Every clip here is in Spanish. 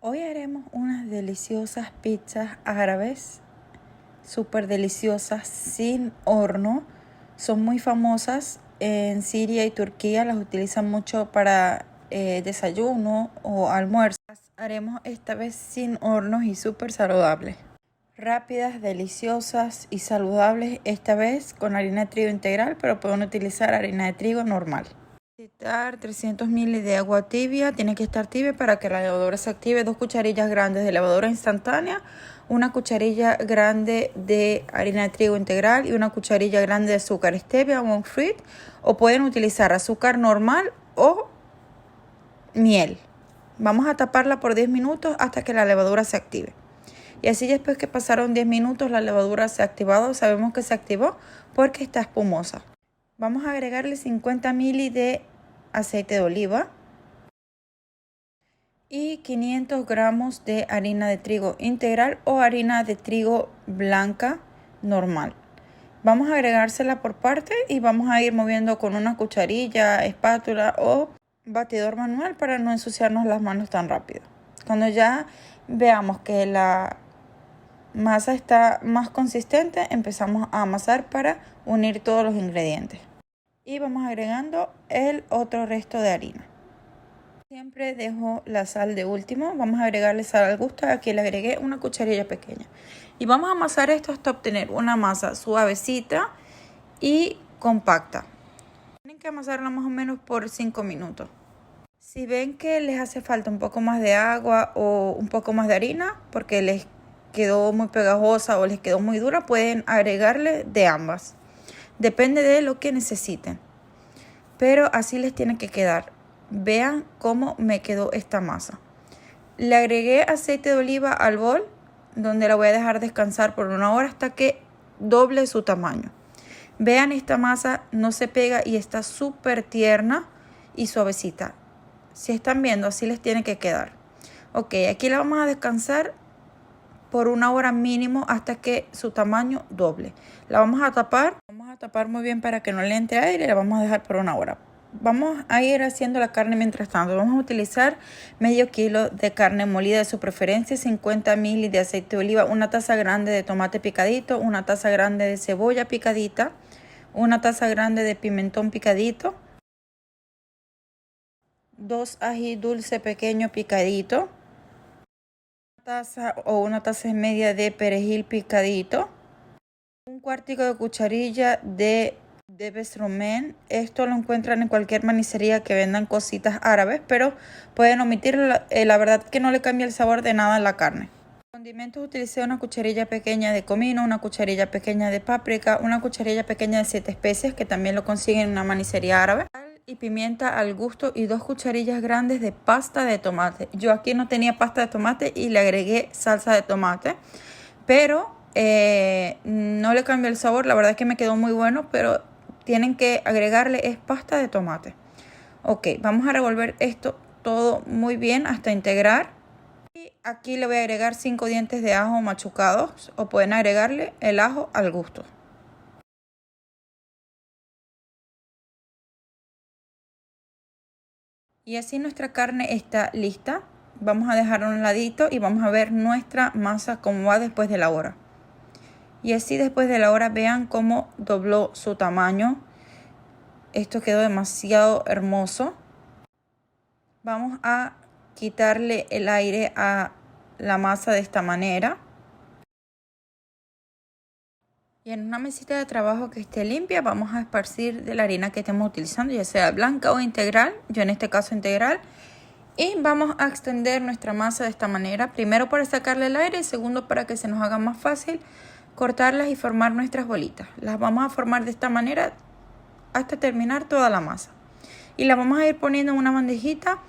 Hoy haremos unas deliciosas pizzas árabes, súper deliciosas, sin horno. Son muy famosas en Siria y Turquía, las utilizan mucho para desayuno o almuerzo. Las haremos esta vez sin hornos y súper saludables. Rápidas, deliciosas y saludables, esta vez con harina de trigo integral, pero pueden utilizar harina de trigo normal. Necesitar 300 ml de agua tibia, tiene que estar tibia para que la levadura se active. 2 cucharillas grandes de levadura instantánea, una cucharilla grande de harina de trigo integral y una cucharilla grande de azúcar stevia o fruit, o pueden utilizar azúcar normal o miel. Vamos a taparla por 10 minutos hasta que la levadura se active. Y así después que pasaron 10 minutos la levadura se ha activado. Sabemos que se activó porque está espumosa. Vamos a agregarle 50 ml de aceite de oliva y 500 gramos de harina de trigo integral o harina de trigo blanca normal. Vamos a agregársela por parte y vamos a ir moviendo con una cucharilla, espátula o batidor manual para no ensuciarnos las manos tan rápido. Cuando ya veamos que la masa está más consistente, empezamos a amasar para unir todos los ingredientes. Y vamos agregando el otro resto de harina. Siempre dejo la sal de último. Vamos a agregarle sal al gusto. Aquí le agregué una cucharilla pequeña. Y vamos a amasar esto hasta obtener una masa suavecita y compacta. Tienen que amasarla más o menos por 5 minutos. Si ven que les hace falta un poco más de agua o un poco más de harina, porque les quedó muy pegajosa o les quedó muy dura, pueden agregarle de ambas. Depende de lo que necesiten. Pero así les tiene que quedar. Vean cómo me quedó esta masa. Le agregué aceite de oliva al bol, donde la voy a dejar descansar por 1 hora hasta que doble su tamaño. Vean, esta masa no se pega y está súper tierna y suavecita. Si están viendo, así les tiene que quedar. Ok, aquí la vamos a descansar por 1 hora mínimo hasta que su tamaño doble. La vamos a tapar muy bien para que no le entre aire y la vamos a dejar por 1 hora. Vamos a ir haciendo la carne mientras tanto. Vamos a utilizar medio kilo de carne molida de su preferencia, 50 ml de aceite de oliva, una taza grande de tomate picadito, una taza grande de cebolla picadita, una taza grande de pimentón picadito, 2 ají dulce pequeño picadito, taza o una taza y media de perejil picadito, 1/4 de cucharilla de besromen. Esto lo encuentran en cualquier manicería que vendan cositas árabes, pero pueden omitirlo, la verdad que no le cambia el sabor de nada a la carne. Condimentos: utilicé una cucharilla pequeña de comino, una cucharilla pequeña de páprica, una cucharilla pequeña de 7 especias, que también lo consiguen en una manicería árabe, y pimienta al gusto, y 2 cucharillas grandes de pasta de tomate. Yo aquí no tenía pasta de tomate y le agregué salsa de tomate, pero no le cambió el sabor. La verdad es que me quedó muy bueno, pero tienen que agregarle es pasta de tomate. Ok, vamos a revolver esto todo muy bien hasta integrar. Y aquí le voy a agregar 5 dientes de ajo machucados, o pueden agregarle el ajo al gusto. Y así nuestra carne está lista. Vamos a dejarlo a un ladito y vamos a ver nuestra masa cómo va después de la hora. Y así después de la hora, vean cómo dobló su tamaño. Esto quedó demasiado hermoso. Vamos a quitarle el aire a la masa de esta manera. Y en una mesita de trabajo que esté limpia, vamos a esparcir de la harina que estemos utilizando, ya sea blanca o integral. Yo en este caso integral. Y vamos a extender nuestra masa de esta manera. Primero para sacarle el aire y segundo para que se nos haga más fácil cortarlas y formar nuestras bolitas. Las vamos a formar de esta manera hasta terminar toda la masa. Y la vamos a ir poniendo en una bandejita.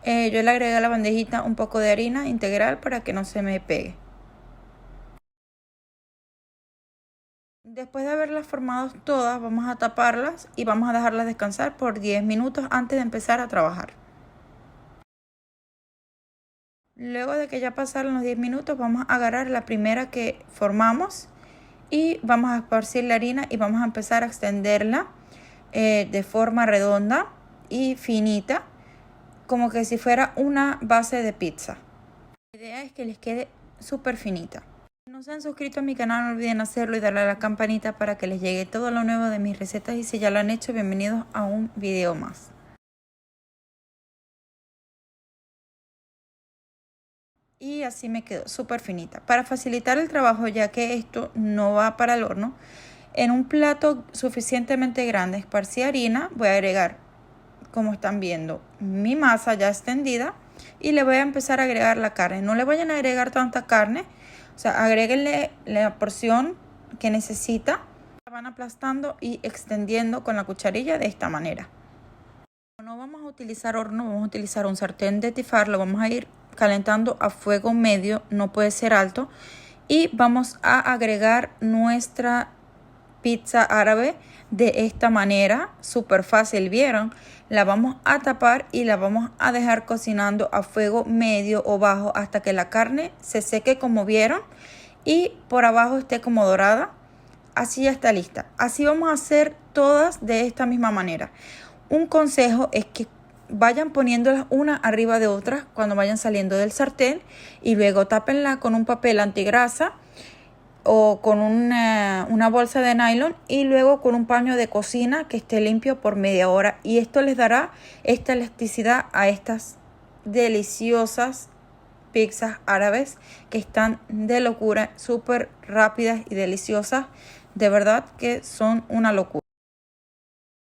Yo le agregué a la bandejita un poco de harina integral para que no se me pegue. Después de haberlas formado todas, vamos a taparlas y vamos a dejarlas descansar por 10 minutos antes de empezar a trabajar. Luego de que ya pasaron los 10 minutos, vamos a agarrar la primera que formamos y vamos a esparcir la harina y vamos a empezar a extenderla de forma redonda y finita, como que si fuera una base de pizza. idea es que les quede súper finita. Si no se han suscrito a mi canal, no olviden hacerlo y darle a la campanita para que les llegue todo lo nuevo de mis recetas. Y si ya lo han hecho, bienvenidos a un video más. Y así me quedó súper finita. Para facilitar el trabajo, ya que esto no va para el horno, en un plato suficientemente grande esparcí harina. Voy a agregar, como están viendo, mi masa ya extendida y le voy a empezar a agregar la carne. No le vayan a agregar tanta carne, o sea, agréguenle la porción que necesita. La van aplastando y extendiendo con la cucharilla de esta manera. No vamos a utilizar horno, vamos a utilizar un sartén de tifar. Lo vamos a ir calentando a fuego medio, no puede ser alto. Y vamos a agregar nuestra pizza árabe de esta manera, súper fácil, ¿vieron? La vamos a tapar y la vamos a dejar cocinando a fuego medio o bajo hasta que la carne se seque, como vieron, y por abajo esté como dorada. Así ya está lista. Así vamos a hacer todas de esta misma manera. Un consejo es que vayan poniéndolas una arriba de otra cuando vayan saliendo del sartén y luego tápenla con un papel antigrasa o con una bolsa de nylon y luego con un paño de cocina que esté limpio por media hora, y esto les dará esta elasticidad a estas deliciosas pizzas árabes que están de locura, súper rápidas y deliciosas, de verdad que son una locura.